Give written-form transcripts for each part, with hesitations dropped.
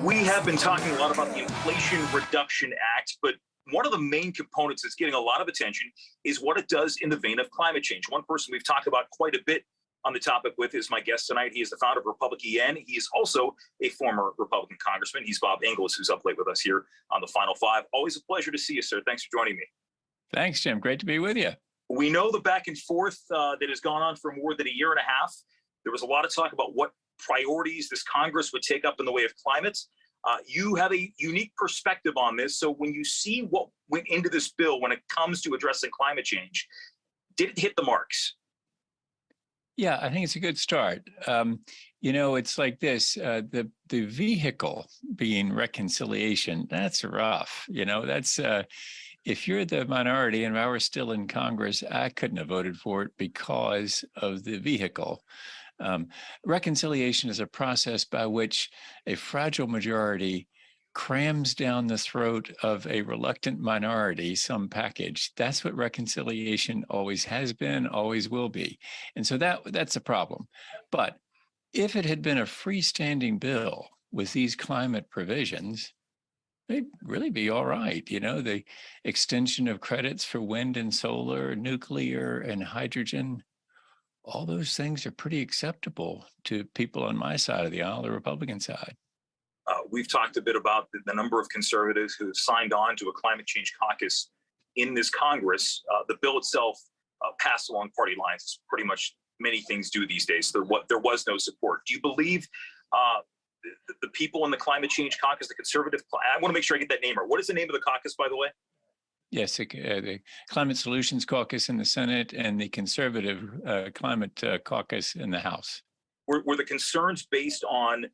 We have been talking a lot about the Inflation Reduction Act, but one of the main components that's getting a lot of attention is what it does in the vein of climate change. One person we've talked about quite a bit on the topic with is my guest tonight. He is the founder of RepublicEN. He is also a former Republican congressman. He's Bob Inglis, who's up late with us here on the Final Five. Always a pleasure to see you, sir. Thanks for joining me. Thanks, Jim. Great to be with you. We know the back and forth that has gone on for more than a year and a half. There was a lot of talk about what priorities this Congress would take up in the way of climate. You have a unique perspective on this. So when you see what went into this bill when it comes to addressing climate change, did it hit the marks? Yeah, I think it's a good start. It's like this, the vehicle being reconciliation, that's rough. That's if you're the minority and I were still in Congress, I couldn't have voted for it because of the vehicle. Reconciliation is a process by which a fragile majority crams down the throat of a reluctant minority some package. That's what reconciliation always has been, always will be. And so that's a problem. But if it had been a freestanding bill with these climate provisions, they'd really be all right. The extension of credits for wind and solar, nuclear and hydrogen, all those things are pretty acceptable to people on my side of the aisle, the Republican side. We've talked a bit about the number of conservatives who have signed on to a climate change caucus in this Congress. The bill itself passed along party lines. It's pretty much many things do these days. There was no support. Do you believe the people in the climate change caucus, the conservative, I want to make sure I get that name right. What is the name of the caucus, by the way? Yes, the Climate Solutions Caucus in the Senate and the Conservative Climate Caucus in the House. Were the concerns based on,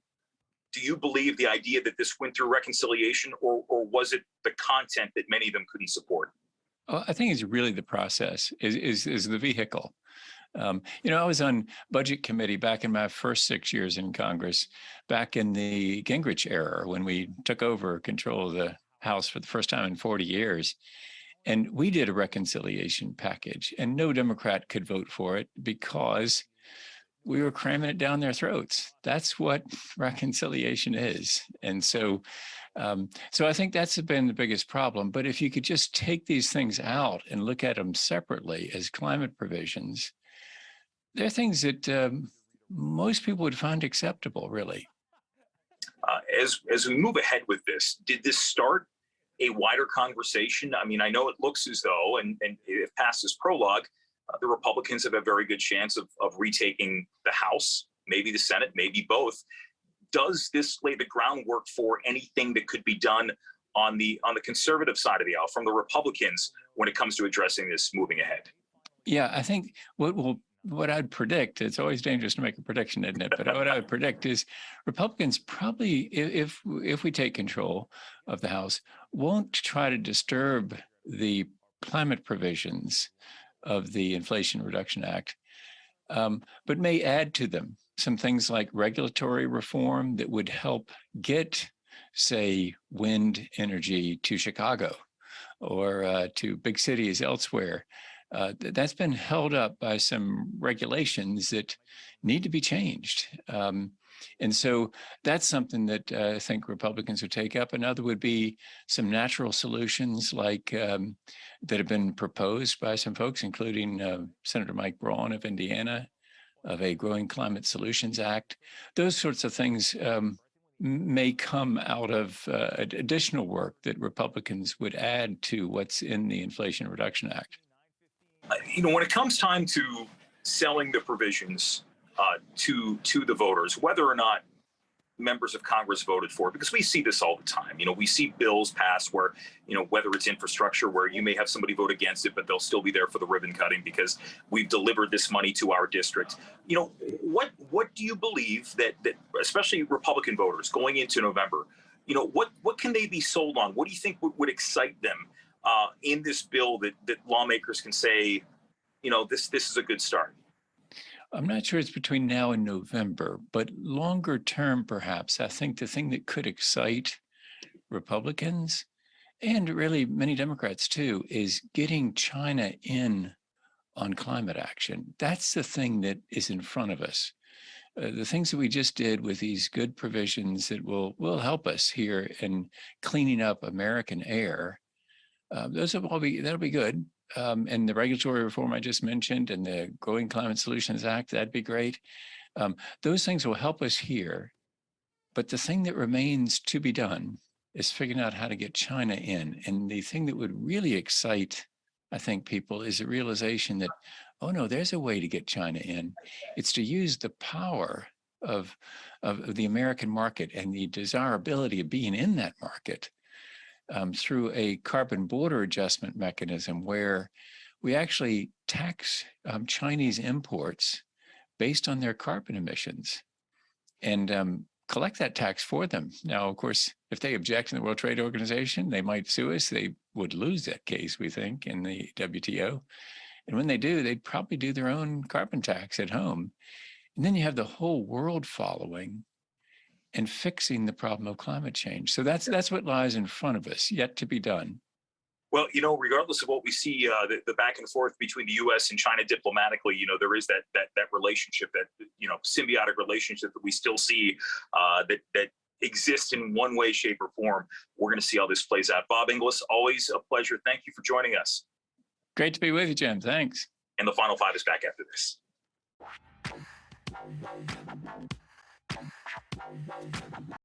do you believe the idea that this went through reconciliation, or was it the content that many of them couldn't support? Well, I think it's really the process, is the vehicle. I was on Budget Committee back in my first 6 years in Congress, back in the Gingrich era when we took over control of the House for the first time in 40 years. And we did a reconciliation package, and no Democrat could vote for it because we were cramming it down their throats. That's what reconciliation is. And so I think that's been the biggest problem. But if you could just take these things out and look at them separately as climate provisions, they're things that most people would find acceptable, really. As we move ahead with this, did this start a wider conversation? I mean, I know it looks as though, and if past this prologue, the Republicans have a very good chance of retaking the House, maybe the Senate, maybe both. Does this lay the groundwork for anything that could be done on the conservative side of the aisle from the Republicans when it comes to addressing this moving ahead? Yeah, I think what I'd predict, it's always dangerous to make a prediction, isn't it? But what I would predict is Republicans probably, if we take control of the House, won't try to disturb the climate provisions of the Inflation Reduction Act, but may add to them some things like regulatory reform that would help get, say, wind energy to Chicago or to big cities elsewhere. That's been held up by some regulations that need to be changed. And so that's something that I think Republicans would take up. Another would be some natural solutions like that have been proposed by some folks, including Senator Mike Braun of Indiana, of a Growing Climate Solutions Act. Those sorts of things may come out of additional work that Republicans would add to what's in the Inflation Reduction Act. When it comes time to selling the provisions to the voters, whether or not members of Congress voted for it, because we see this all the time. We see bills passed where, whether it's infrastructure, where you may have somebody vote against it, but they'll still be there for the ribbon cutting because we've delivered this money to our district. What do you believe that especially Republican voters going into November, what can they be sold on? What do you think would excite them in this bill that lawmakers can say, this is a good start? I'm not sure it's between now and November, but longer term, perhaps, I think the thing that could excite Republicans and really many Democrats too is getting China in on climate action. That's the thing that is in front of us. the things that we just did with these good provisions that will help us here in cleaning up American air, those will that'll be good. And the regulatory reform I just mentioned and the Growing Climate Solutions Act, that'd be great. Those things will help us here. But the thing that remains to be done is figuring out how to get China in. And the thing that would really excite, I think, people is the realization that, oh no, there's a way to get China in. It's to use the power of the American market and the desirability of being in that market through a carbon border adjustment mechanism where we actually tax Chinese imports based on their carbon emissions and collect that tax for them. Now, of course, if they object in the World Trade Organization, they might sue us. They would lose that case, we think, in the WTO. And when they do, they'd probably do their own carbon tax at home. And then you have the whole world following and fixing the problem of climate change. So that's what lies in front of us, yet to be done. Well, regardless of what we see, the back and forth between the U.S. and China diplomatically, there is that relationship, that symbiotic relationship that we still see that exists in one way, shape, or form. We're going to see how this plays out. Bob Inglis, always a pleasure. Thank you for joining us. Great to be with you, Jim. Thanks. And the Final Five is back after this.